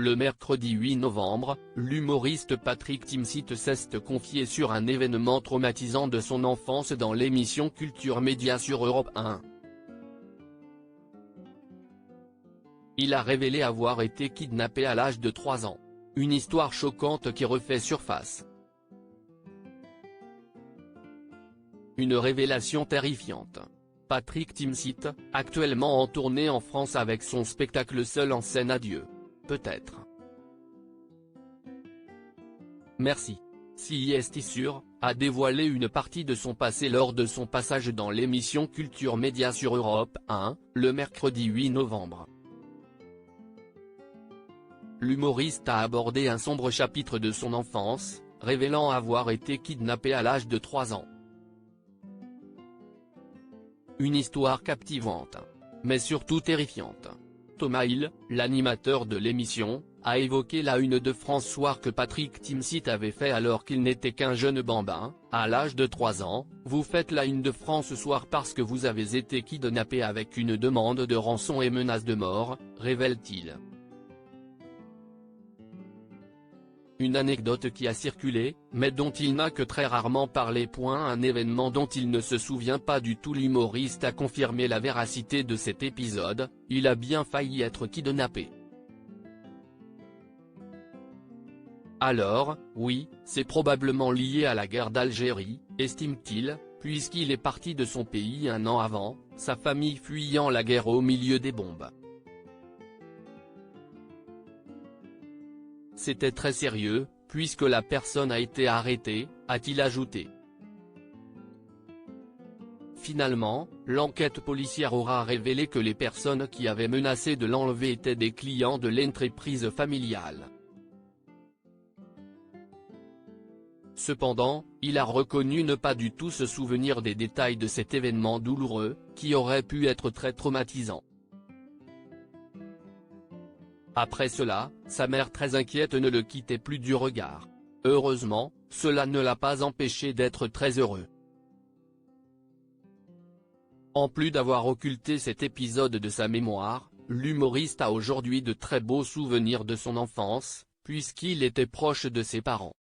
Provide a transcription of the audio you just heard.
Le mercredi 8 novembre, l'humoriste Patrick Timsit s'est confié sur un événement traumatisant de son enfance dans l'émission Culture Média sur Europe 1. Il a révélé avoir été kidnappé à l'âge de 3 ans. Une histoire choquante qui refait surface. Une révélation terrifiante. Patrick Timsit, actuellement en tournée en France avec son spectacle Seul en scène Adieu. Peut-être. Merci. Si est sûr, a dévoilé une partie de son passé lors de son passage dans l'émission Culture Média sur Europe 1, le mercredi 8 novembre. L'humoriste a abordé un sombre chapitre de son enfance, révélant avoir été kidnappé à l'âge de 3 ans. Une histoire captivante. Mais surtout terrifiante. Thomas Hill, l'animateur de l'émission, a évoqué la une de France Soir que Patrick Timsit avait fait alors qu'il n'était qu'un jeune bambin. À l'âge de 3 ans, vous faites la une de France Soir parce que vous avez été kidnappé avec une demande de rançon et menace de mort, révèle-t-il. Une anecdote qui a circulé, mais dont il n'a que très rarement parlé. Un événement dont il ne se souvient pas du tout. L'humoriste a confirmé la véracité de cet épisode, il a bien failli être kidnappé. Alors, oui, c'est probablement lié à la guerre d'Algérie, estime-t-il, puisqu'il est parti de son pays un an avant, sa famille fuyant la guerre au milieu des bombes. C'était très sérieux, puisque la personne a été arrêtée, a-t-il ajouté. Finalement, l'enquête policière aura révélé que les personnes qui avaient menacé de l'enlever étaient des clients de l'entreprise familiale. Cependant, il a reconnu ne pas du tout se souvenir des détails de cet événement douloureux, qui aurait pu être très traumatisant. Après cela, sa mère très inquiète ne le quittait plus du regard. Heureusement, cela ne l'a pas empêché d'être très heureux. En plus d'avoir occulté cet épisode de sa mémoire, l'humoriste a aujourd'hui de très beaux souvenirs de son enfance, puisqu'il était proche de ses parents.